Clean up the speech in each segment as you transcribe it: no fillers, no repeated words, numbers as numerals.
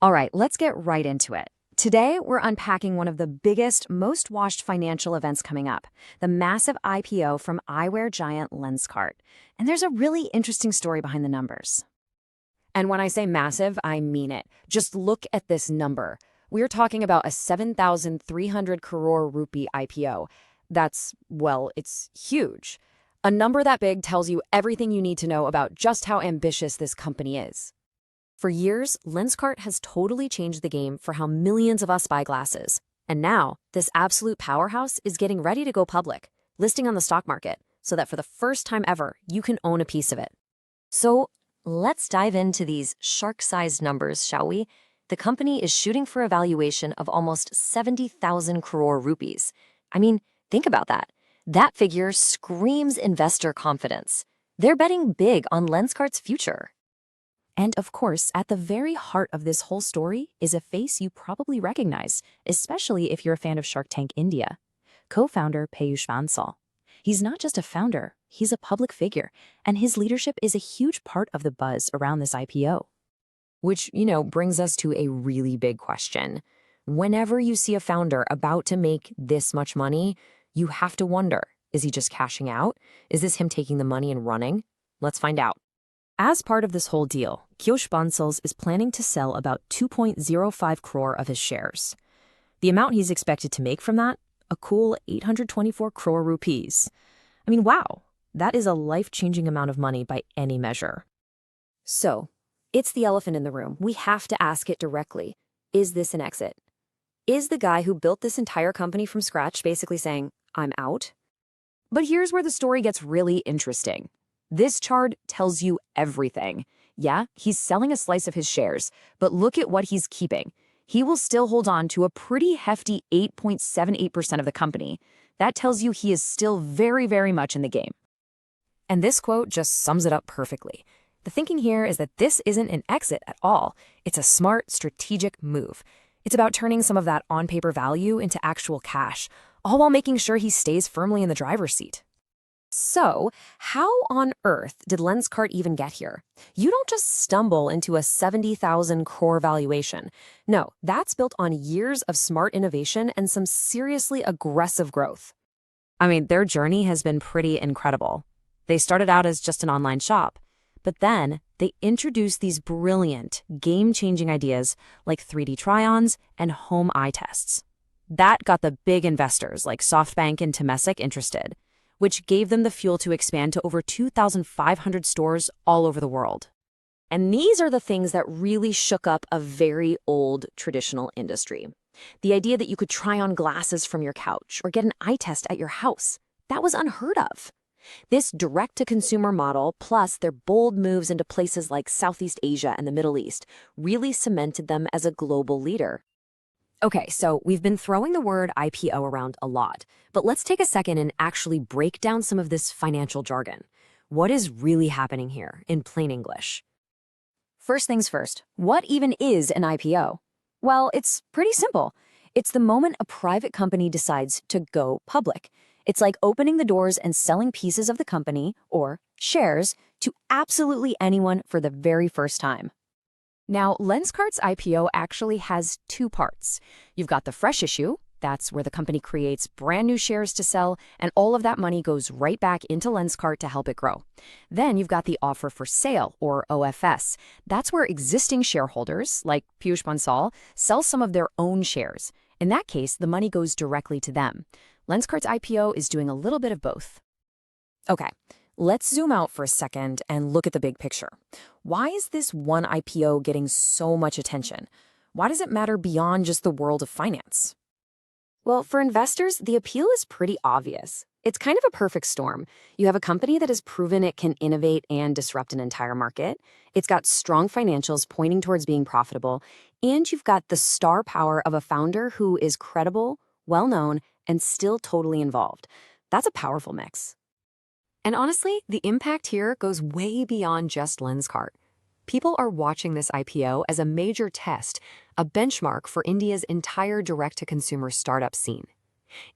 All right, let's get right into it. Today, we're unpacking one of the biggest, most watched financial events coming up, the massive IPO from eyewear giant Lenskart. And there's a really interesting story behind the numbers. And when I say massive, I mean it. Just look at this number. We're talking about a 7,300 crore rupee IPO. It's huge. A number that big tells you everything you need to know about just how ambitious this company is. For years, Lenskart has totally changed the game for how millions of us buy glasses. And now, this absolute powerhouse is getting ready to go public, listing on the stock market, so that for the first time ever, you can own a piece of it. So, let's dive into these shark-sized numbers, shall we? The company is shooting for a valuation of almost 70,000 crore rupees. I mean, think about that. That figure screams investor confidence. They're betting big on Lenskart's future. And of course, at the very heart of this whole story is a face you probably recognize, especially if you're a fan of Shark Tank India. Co-founder Peyush Bansal. He's not just a founder, he's a public figure, and his leadership is a huge part of the buzz around this IPO. Which, brings us to a really big question. Whenever you see a founder about to make this much money, you have to wonder, is he just cashing out? Is this him taking the money and running? Let's find out. As part of this whole deal, Peyush Bansal is planning to sell about 2.05 crore of his shares. The amount he's expected to make from that? A cool 824 crore rupees. I mean, wow, that is a life-changing amount of money by any measure. So, it's the elephant in the room. We have to ask it directly. Is this an exit? Is the guy who built this entire company from scratch basically saying, I'm out? But here's where the story gets really interesting. This chart tells you everything. Yeah, he's selling a slice of his shares, but look at what he's keeping. He will still hold on to a pretty hefty 8.78% of the company. That tells you he is still very, very much in the game. And this quote just sums it up perfectly. The thinking here is that this isn't an exit at all. It's a smart, strategic move. It's about turning some of that on-paper value into actual cash, all while making sure he stays firmly in the driver's seat. So, how on earth did Lenskart even get here? You don't just stumble into a 70,000 crore valuation. No, that's built on years of smart innovation and some seriously aggressive growth. I mean, their journey has been pretty incredible. They started out as just an online shop, but then they introduced these brilliant, game-changing ideas like 3D try-ons and home eye tests. That got the big investors like SoftBank and Temasek interested, which gave them the fuel to expand to over 2,500 stores all over the world. And these are the things that really shook up a very old traditional industry. The idea that you could try on glasses from your couch or get an eye test at your house, that was unheard of. This direct-to-consumer model, plus their bold moves into places like Southeast Asia and the Middle East, really cemented them as a global leader. Okay, so we've been throwing the word IPO around a lot, but let's take a second and actually break down some of this financial jargon. What is really happening here, in plain English? First things first, what even is an IPO? Well, it's pretty simple. It's the moment a private company decides to go public. It's like opening the doors and selling pieces of the company, or shares, to absolutely anyone for the very first time. Now, Lenskart's IPO actually has two parts. You've got the fresh issue. That's where the company creates brand new shares to sell, and all of that money goes right back into Lenskart to help it grow. Then you've got the offer for sale, or OFS. That's where existing shareholders, like Peyush Bansal, sell some of their own shares. In that case, the money goes directly to them. Lenskart's IPO is doing a little bit of both. Okay. Let's zoom out for a second and look at the big picture. Why is this one IPO getting so much attention? Why does it matter beyond just the world of finance? Well, for investors, the appeal is pretty obvious. It's kind of a perfect storm. You have a company that has proven it can innovate and disrupt an entire market. It's got strong financials pointing towards being profitable. And you've got the star power of a founder who is credible, well-known, and still totally involved. That's a powerful mix. And honestly, the impact here goes way beyond just Lenskart. People are watching this IPO as a major test, a benchmark for India's entire direct-to-consumer startup scene.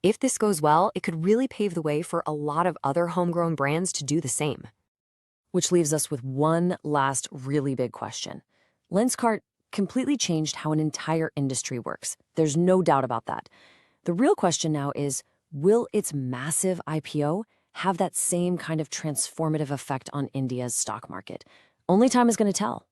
If this goes well, it could really pave the way for a lot of other homegrown brands to do the same. Which leaves us with one last really big question. Lenskart, completely changed how an entire industry works. There's no doubt about that. The real question now is, will its massive IPO have that same kind of transformative effect on India's stock market? Only time is going to tell.